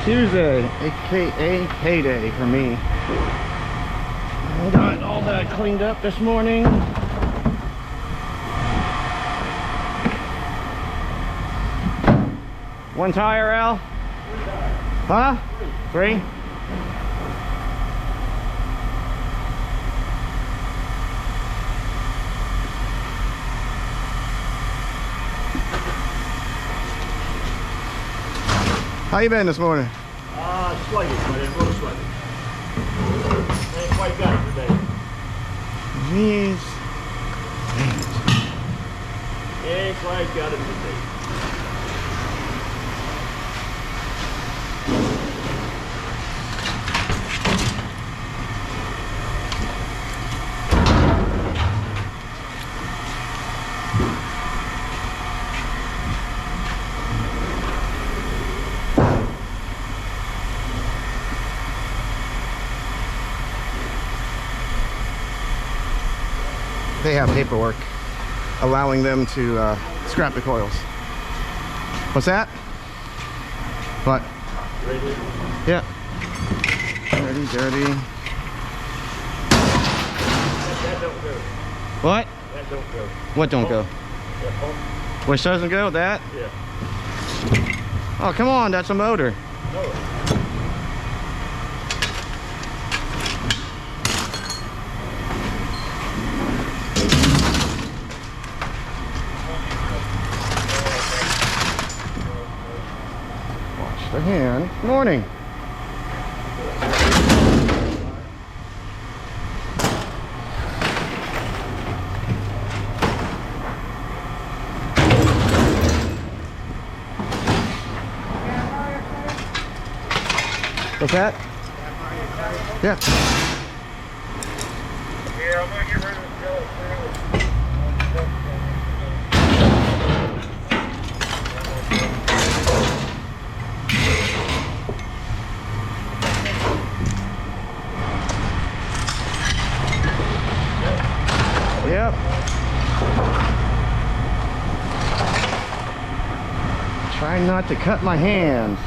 Tuesday, aka payday for me. I got all that cleaned up this morning. One tire, Al? Huh? Three? How you been this morning? Sluggish, but a little sluggish. Ain't quite got it today. Jeez. Ain't quite got it today. They have paperwork allowing them to scrap the coils. What's that? What? Ready? Yeah. Dirty, dirty. That don't go. What? That don't go. What don't go? That pump? Which doesn't go? That? Yeah. Oh, come on. That's a motor. No. The hand. Morning. What's that? Yeah. Yeah, I'm gonna get rid of this bill. Yep. Try not to cut my hands.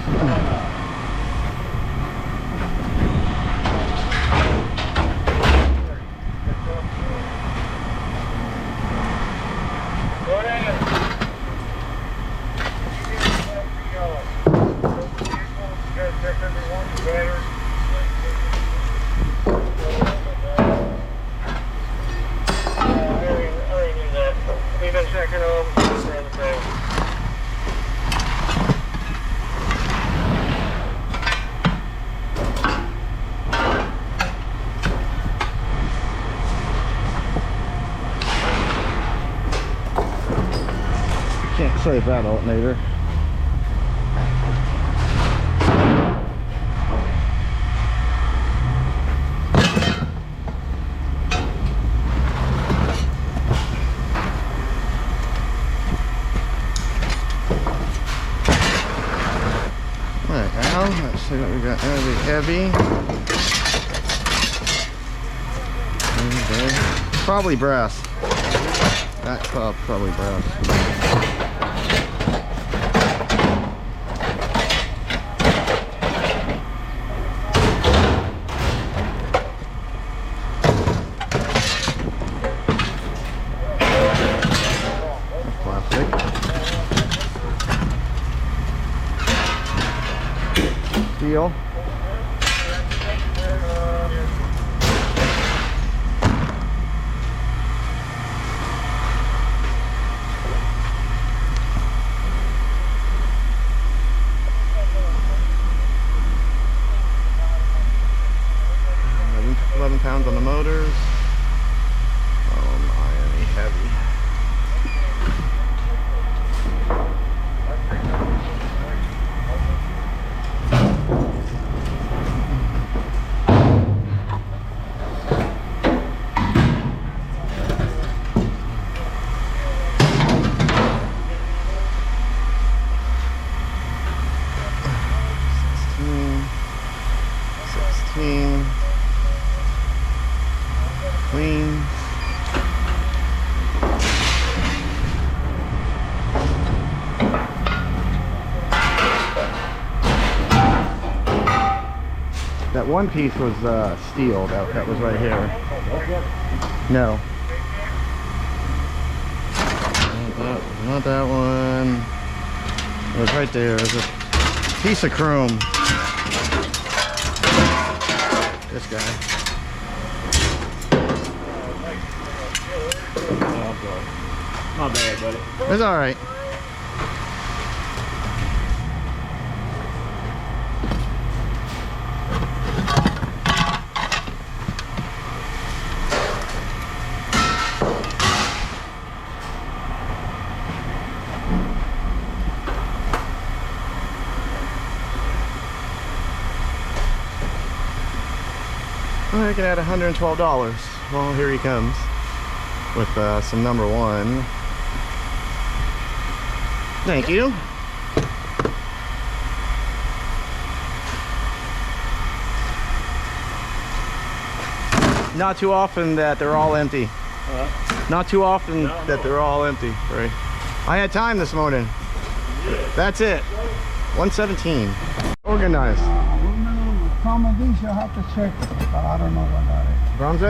Can't save that alternator. Alright, now let's see what we got. That'll be heavy. Okay. Probably brass. That club, probably brass. Steel. £11 on the motors. Oh my, any heavy. That one piece was steel. That was right here. No. Not that one. It was right there. There's a piece of chrome. This guy. Oh, boy. Not bad, buddy. It's all right. I can add $112. Well, here he comes with some number one. Thank you. Not too often that they're all empty. Not too often that they're all empty. Right. I had time this morning. That's it. 117. Organized. Some of these you have to check, but I don't know what that is. Bronze?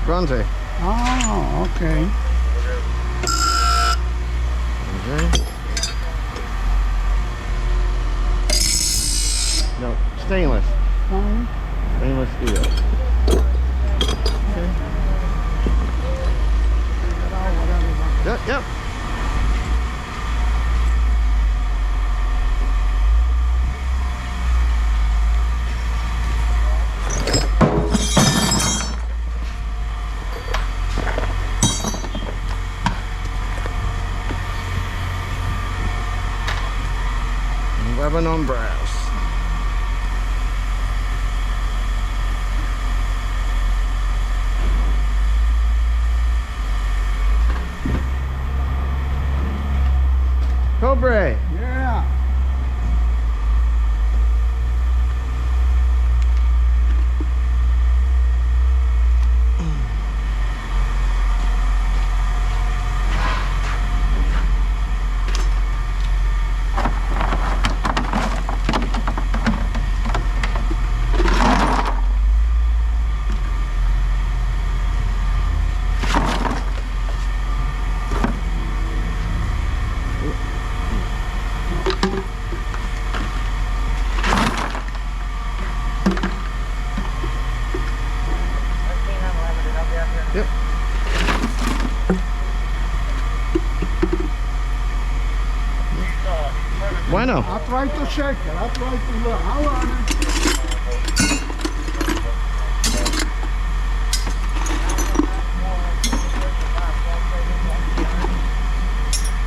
Bronze. Oh, okay. No, stainless. Stainless steel. Yep. Lebanon brass. Cobra. Yeah. Yep. Bueno. I tried to check it. I tried to look. How on it?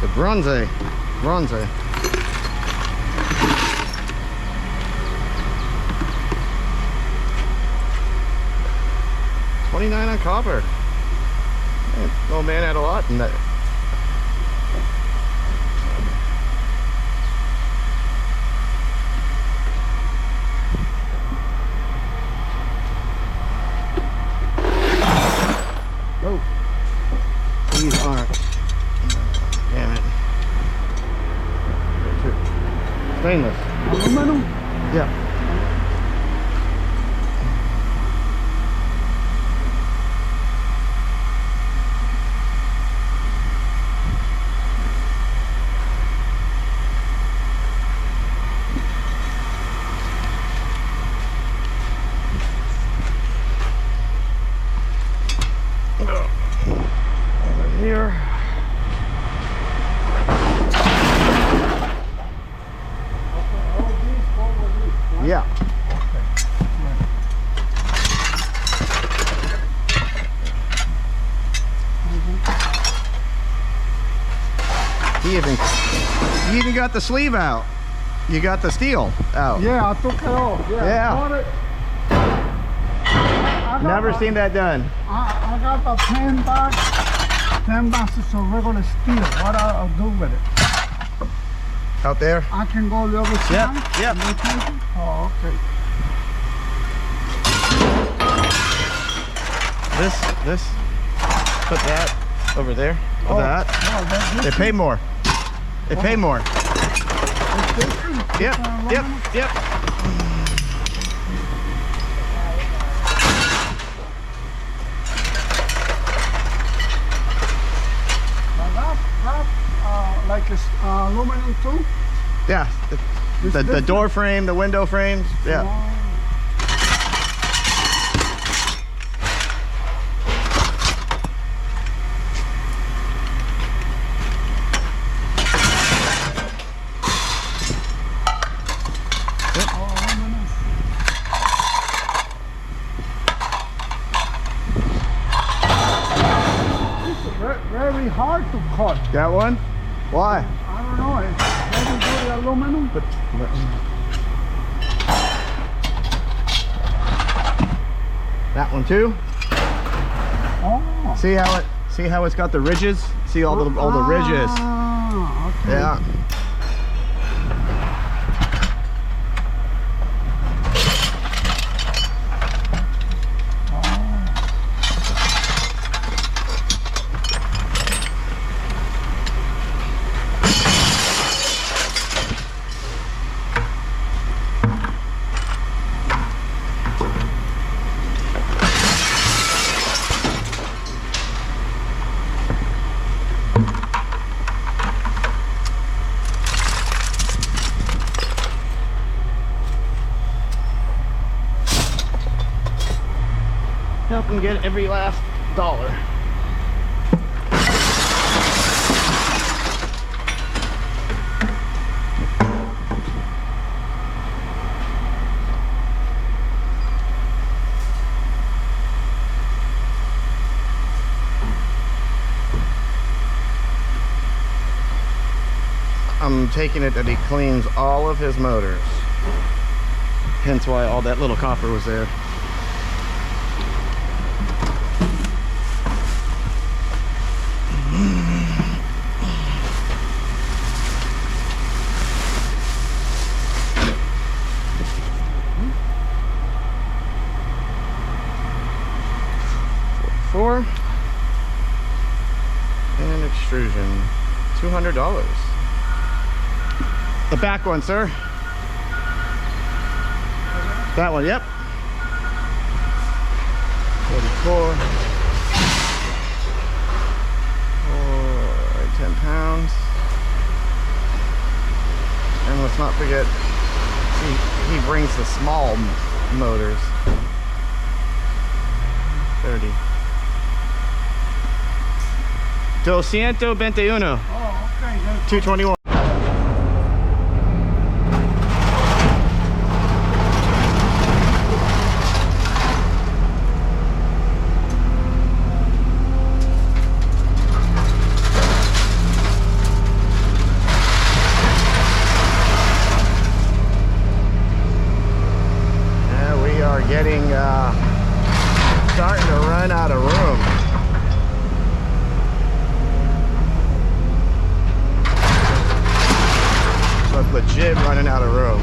The bronze. $29 on copper. Man, old man had a lot in that. Oh, these aren't. Damn it. Stainless. Aluminum? Yeah. Over here. Yeah. You even got the sleeve out. You got the steel out. Yeah, I took it off. Yeah. Got it. I Never seen that done. I got the 10 boxes of regular steel. What I'll do with it? Out there? I can go the other side? Yep. And they take it? Oh, okay. This, put that over there. For that. Oh, They pay more. They pay more. Yep, yep, yep. Like it's aluminum too? Yeah, the door frame, the window frames, yeah. Very hard to cut. That one? Why? I don't know. It's very good aluminum. But that one too. Oh. See how it's got the ridges? See all the ridges? Okay. Yeah. Help them get every last dollar. I'm taking it that he cleans all of his motors. Hence why all that little copper was there. And extrusion, $200. The back one, sir. That one, yep. 44. 10 pounds. And let's not forget, he brings the small motors. 30. 221. Oh, okay. 221. Yeah, we are getting starting to run out of room. Legit running out of room.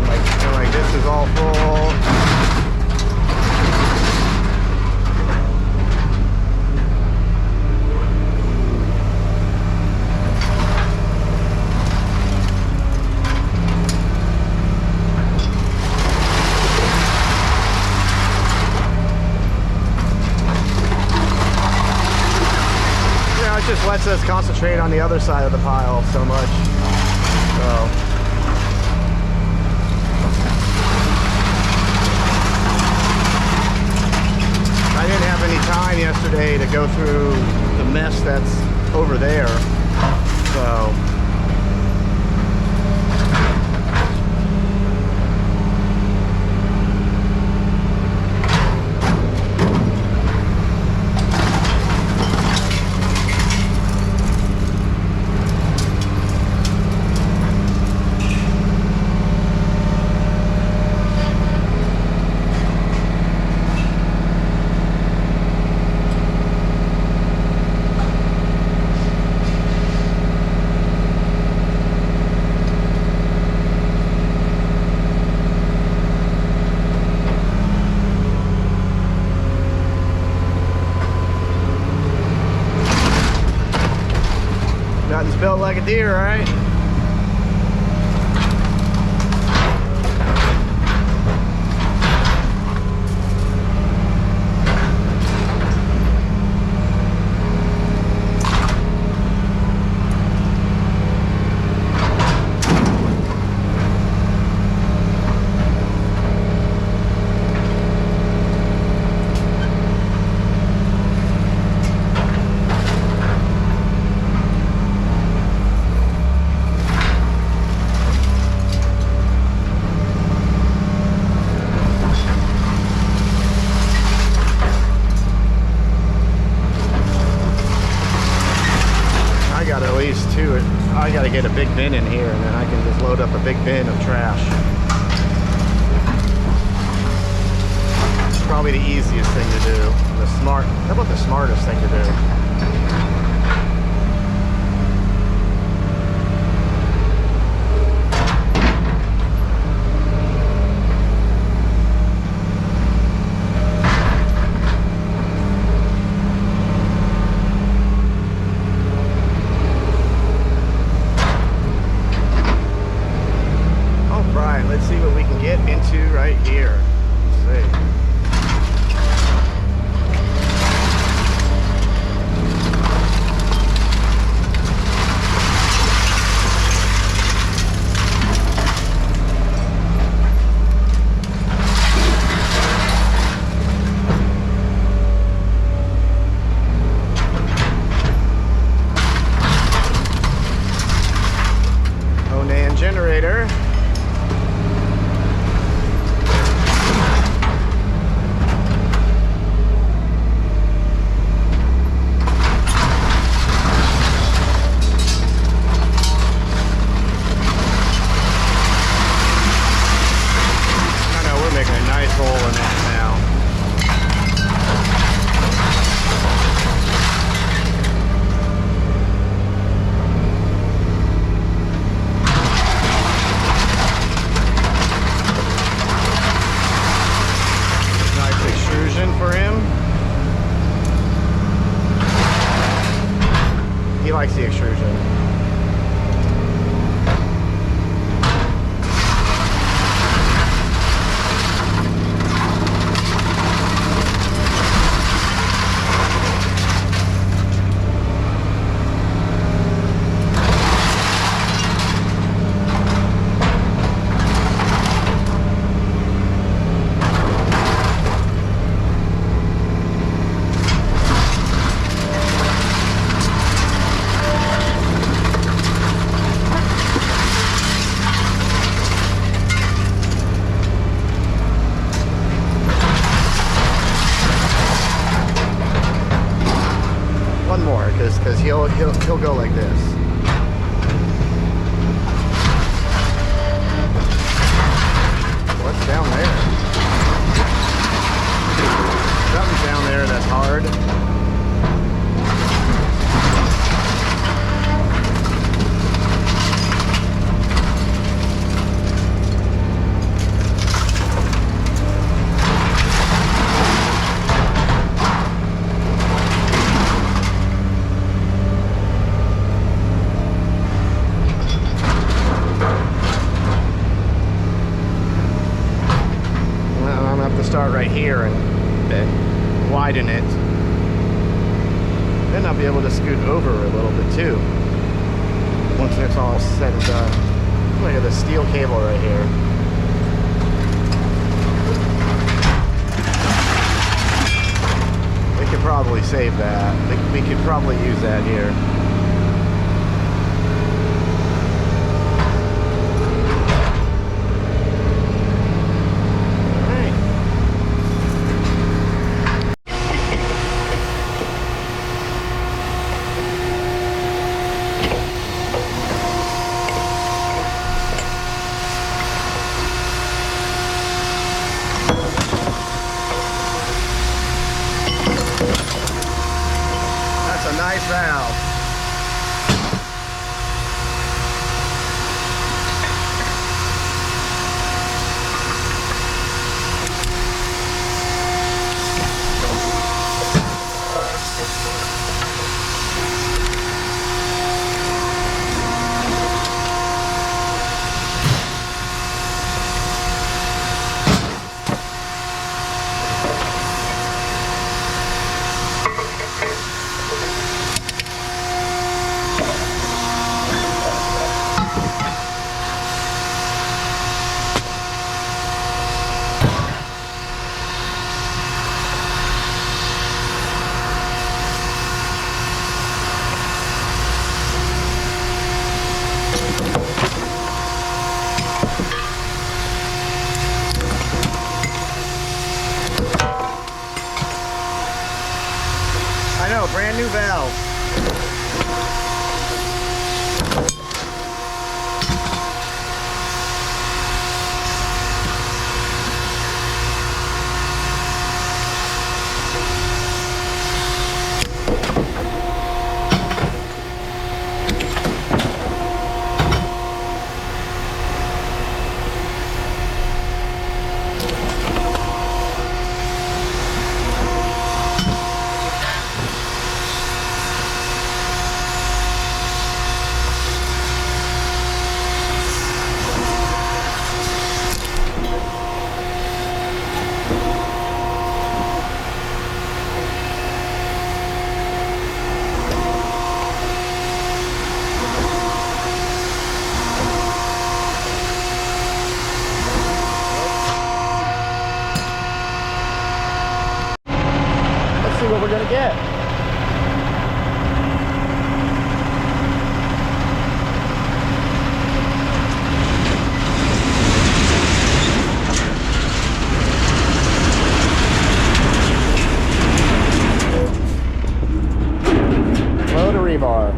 Like this is all full. It just lets us concentrate on the other side of the pile so much. So I didn't have any time yesterday to go through the mess that's over there. So Built like a deer, right? I gotta get a big bin in here and then I can just load up a big bin of trash. It's probably the easiest thing to do. How about the smartest thing to do? Let's see what we can get into right here. Let's see. Onan generator. For him. He likes the extrusion. One more, because he'll go like this. What's down there? Something's down there that's hard. Start right here and widen it. Then I'll be able to scoot over a little bit too. Once it's all set and done. Look at the steel cable right here. We could probably save that. We could probably use that here. Nice valve. new valve. See what we're gonna get. Load a rebar.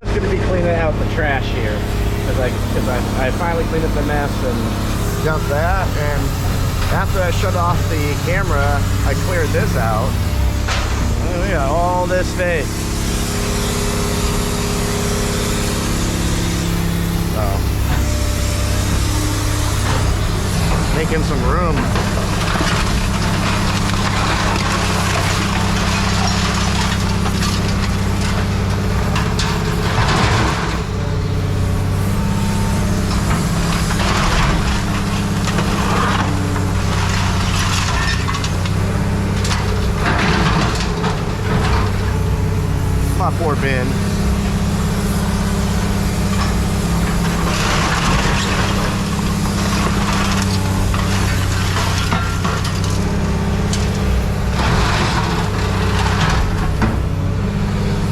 I'm gonna be cleaning out the trash here. Because I finally cleaned up the mess and dumped that, and after I shut off the camera, I cleared this out. And we got all this space. So, making some room. My poor bin.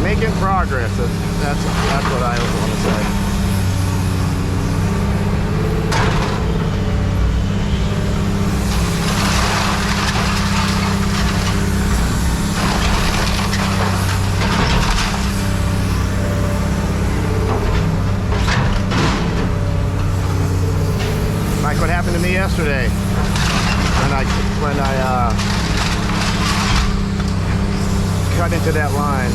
Making progress. That's what I want to say. Like what happened to me yesterday when I cut into that line.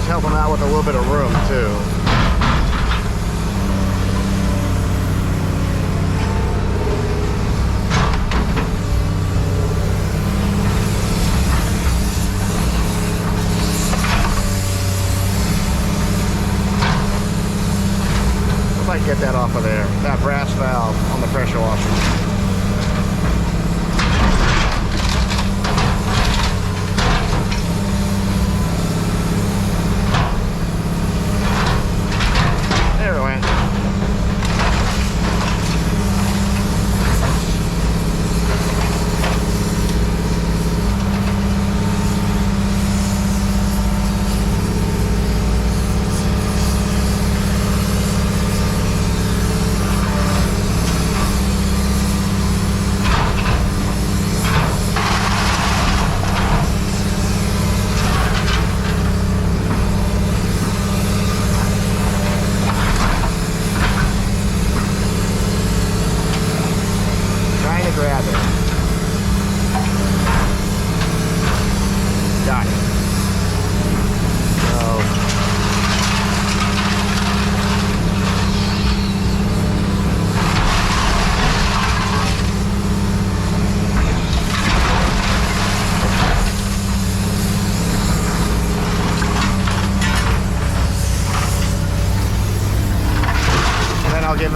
Help them out with a little bit of room too. If I can get that off of there, that brass valve on the pressure washer.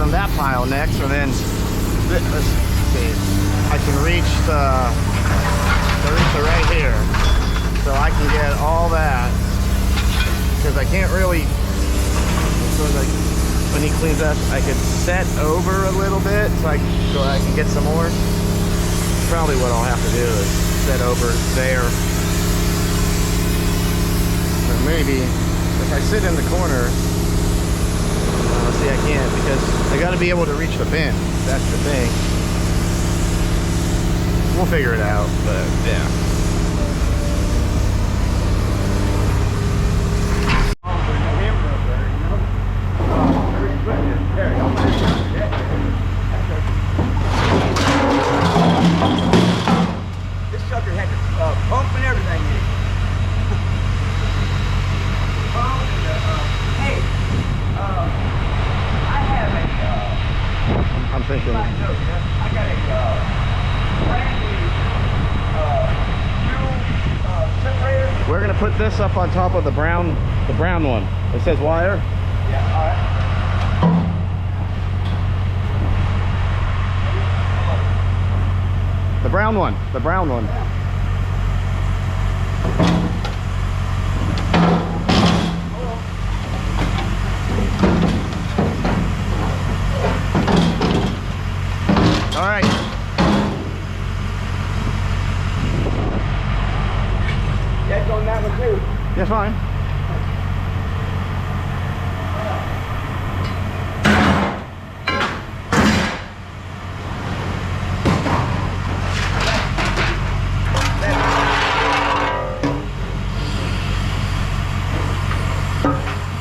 on that pile next, and then let's see, I can reach the right here, so I can get all that, because I can't really, so like when he cleans up, I could set over a little bit so I can get some more. Probably what I'll have to do is set over there. Or maybe if I sit in the corner, see, I can't, because I got to be able to reach the bin. That's the thing. We'll figure it out, but yeah. This sucker had the pump and everything in it. Pump and hey, I have a I'm thinking. I got a brand new separator. We're gonna put this up on top of the brown one. It says wire. Yeah, all right. The brown one. The brown one. All right. That's on that one too. Yeah, fine.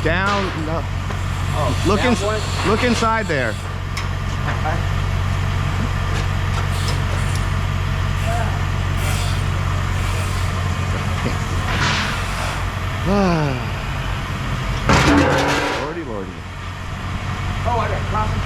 Down. No. Oh, Look inside there. Lordy, lordy. Oh, I got coffee.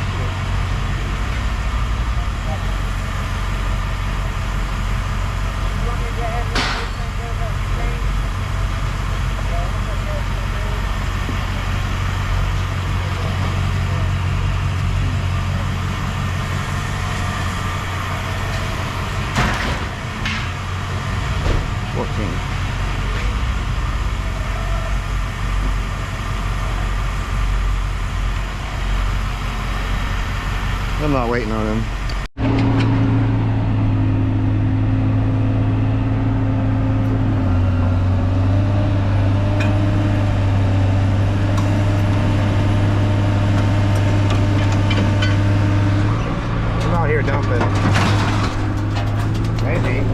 I'm not waiting on him. I'm out here dumping. Maybe.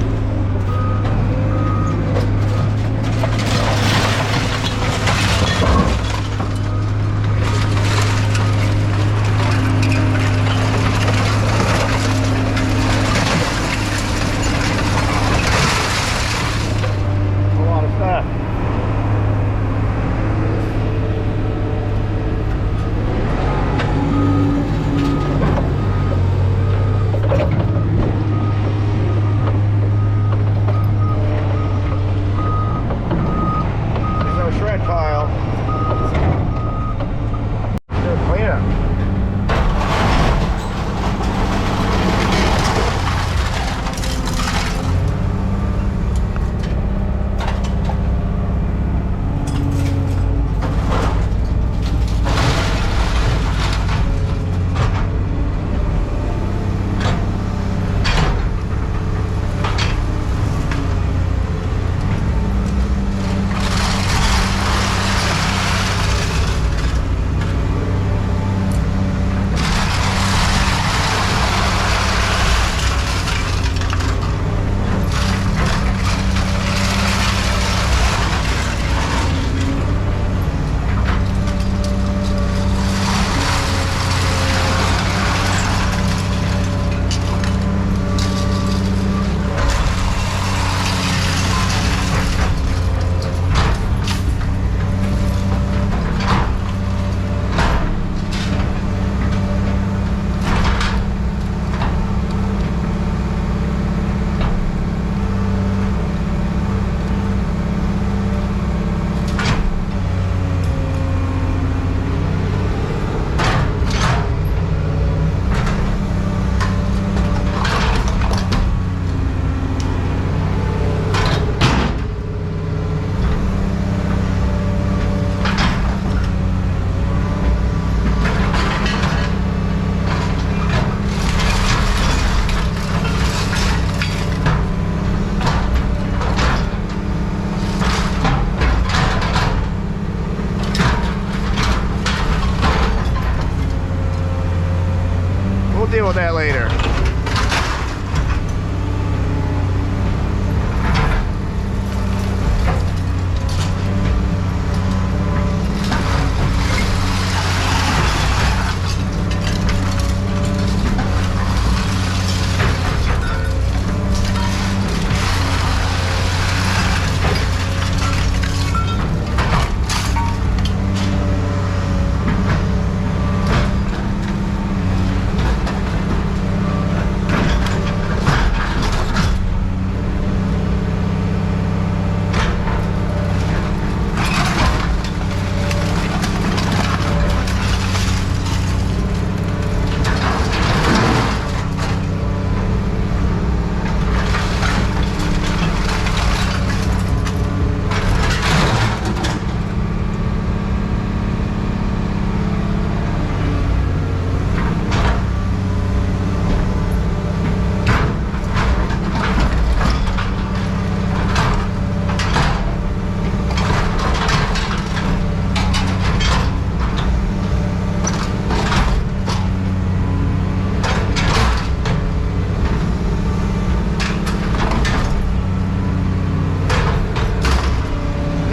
with that later.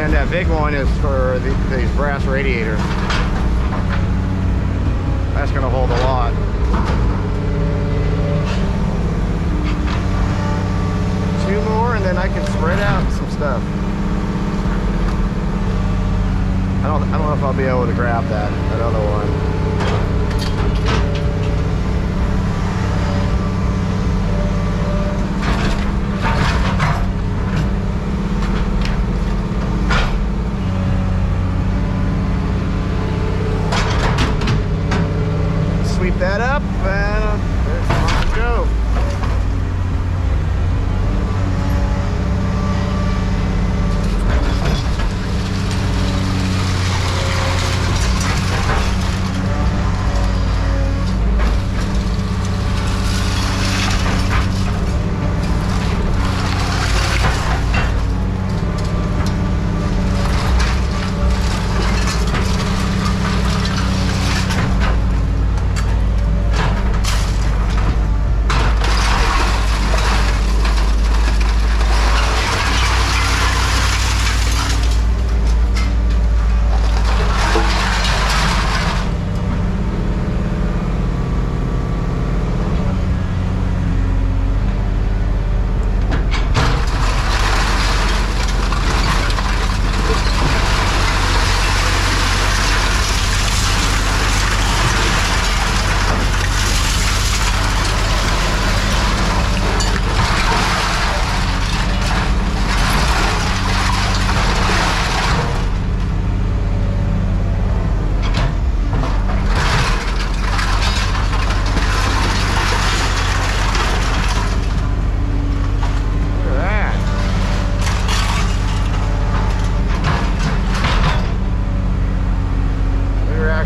And that big one is for these brass radiators. That's going to hold a lot. Two more and then I can spread out some stuff. I don't know if I'll be able to grab that other one. Sweep that up and there's off we go.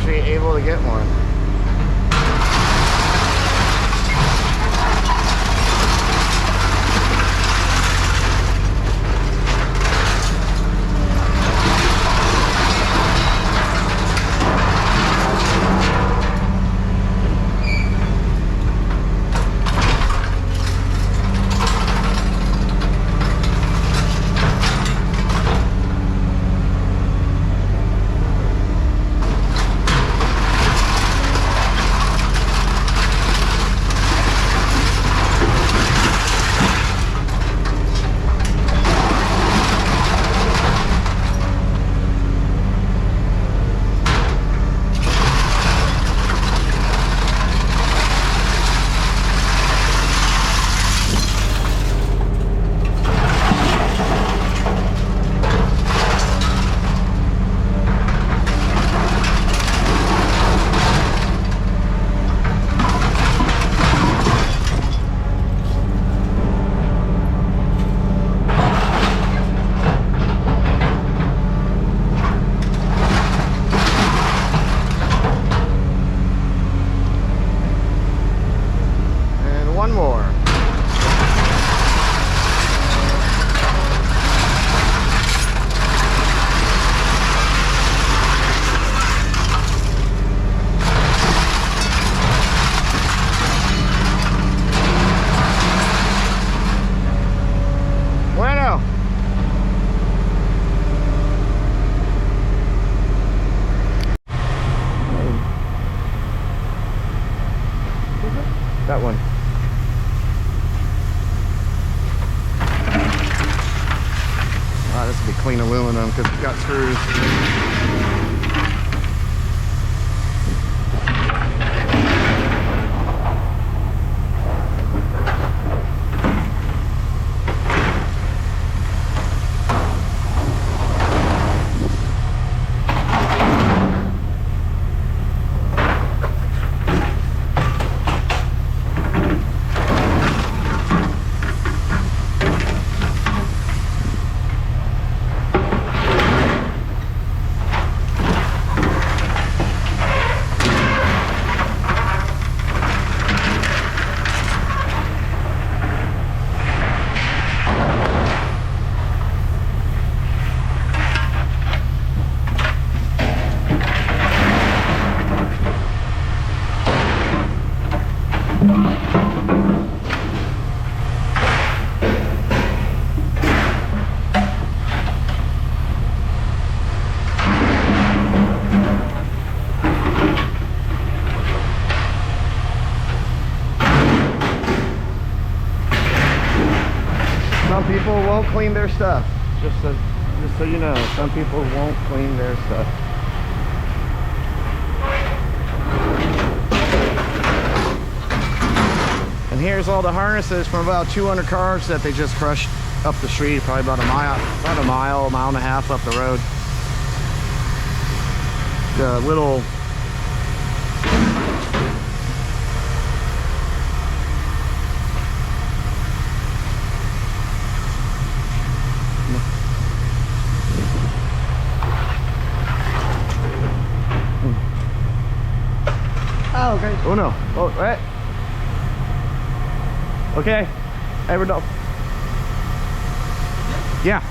Able to get one. nut screws. Some people won't clean their stuff. Just so you know, some people won't clean their stuff. And here's all the harnesses from about 200 cars that they just crushed up the street, probably about a mile and a half up the road. The little Ah, okay. oh no. Oh, right. Okay. Ever know? Yeah.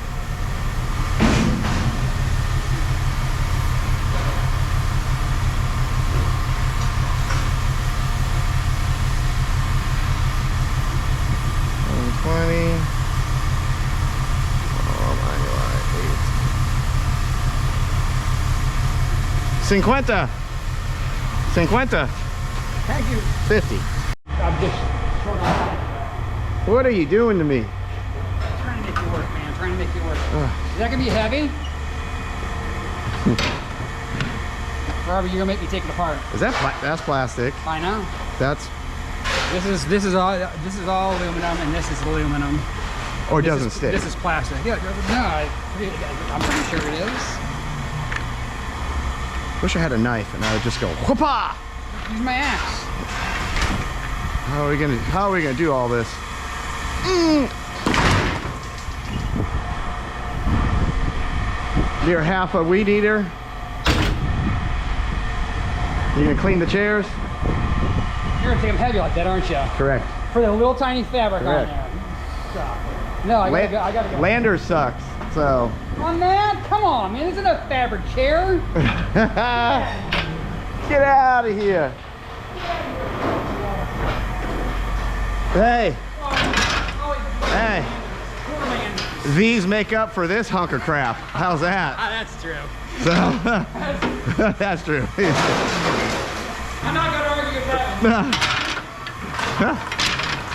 $50. Thank you. 50. I'm just short on that. What are you doing to me? Trying to make you work, man. Trying to make you work. Is that gonna be heavy? Robert, you're gonna make me take it apart. Is that that's plastic? I know. That's This is all aluminum, and this is aluminum. or This doesn't is, stick. This is plastic. Yeah, no, I'm pretty sure it is. Wish I had a knife and I would just go whoopah! Use my axe. How are we gonna do all this? You're half a weed eater. You gonna clean the chairs? You're gonna take them heavy like that, aren't you? Correct. For the little tiny fabric Correct. on there. So, no, I gotta go. Lander sucks, so. Come on, man. Come on, man. This isn't a fabric chair. Get out of here. Hey. Hey. Poor man. These make up for this hunk of crap. How's that? That's true. So, that's true. I'm not gonna argue with that.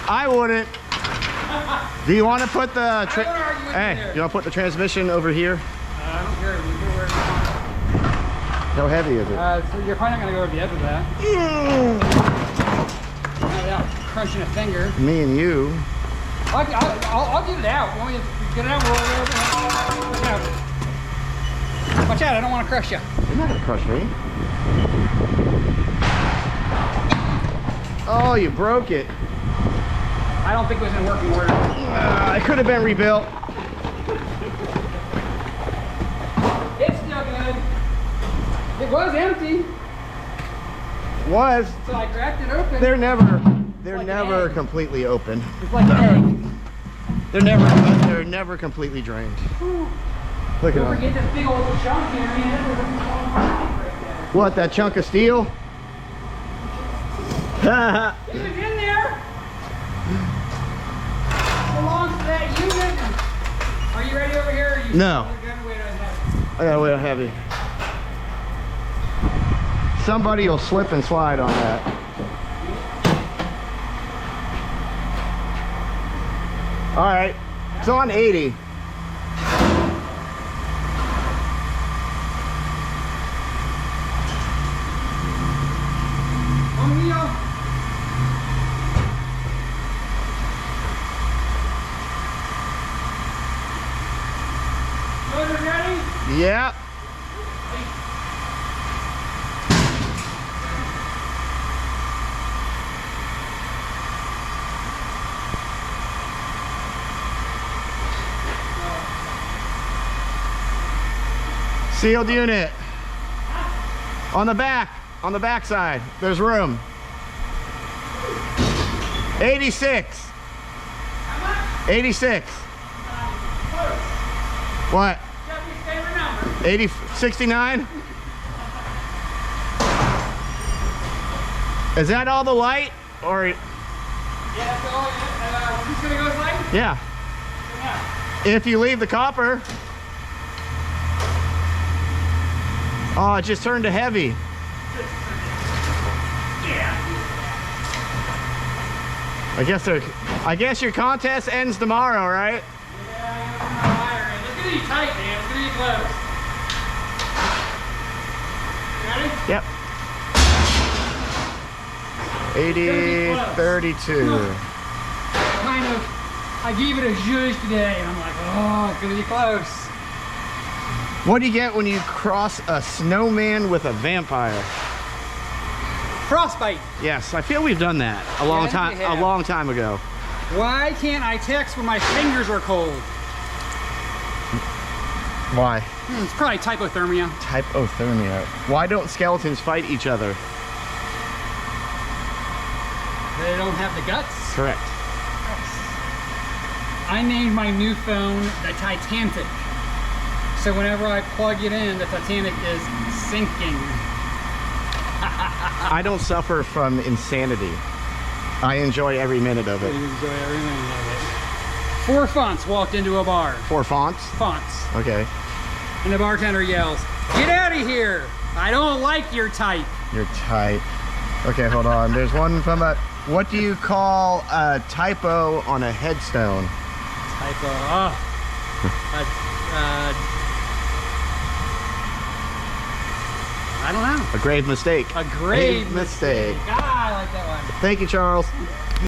I wouldn't. Do you want to put the I don't argue with you hey? there. You want to put the transmission over here? I don't care. We do where you want. How heavy is it? So you're probably not gonna go over the edge of that. Without crunching a finger. Me and you. I'll get it out. Want me to get it out? Watch out. Watch out. I don't want to crush you. You're not gonna crush me. Oh, you broke it. I don't think it was in working order. It could have been rebuilt. It's still good. It was empty. Was. So I cracked it open. They're never like an egg. completely open. It's like an egg. They're never completely drained. Look Don't at forget them. this big old chunk here, man. What, that chunk of steel? It was in there. Belongs to that unit. Are you ready over here? Or you No. I gotta wait on heavy. Somebody will slip and slide on that. All right, it's on 80. Yep. Sealed unit. On the back side, there's room. 86. 86. What? 80, 69? Is that all the light? Or Yeah, that's all. Who's gonna go with light? yeah. Yeah. If you leave the copper. Oh, it just turned to heavy. Yeah. I guess your contest ends tomorrow, right? Yeah, I gotta put my wire in. It's gonna be tight, man. It's gonna be close. You ready? Yep. 80, 32. I gave it a zhuzh today, and I'm like, oh, it's gonna be close. What do you get when you cross a snowman with a vampire? Frostbite. Yes, I feel we've done that a long time ago. Why can't I text when my fingers are cold? Why? It's probably hypothermia. Hypothermia. Why don't skeletons fight each other? They don't have the guts. Correct. I named my new phone the Titanic. So whenever I plug it in, the Titanic is sinking. I don't suffer from insanity. I enjoy every minute of it. You enjoy every minute of it. 4 fonts walked into a bar. 4 fonts? Fonts. Okay. And the bartender yells, "Get out of here! I don't like your type." You're tight. Okay, hold on. There's one from a... What do you call a typo on a headstone? Typo. I don't know. A grave mistake. A grave mistake. Ah, I like that one. Thank you, Charles.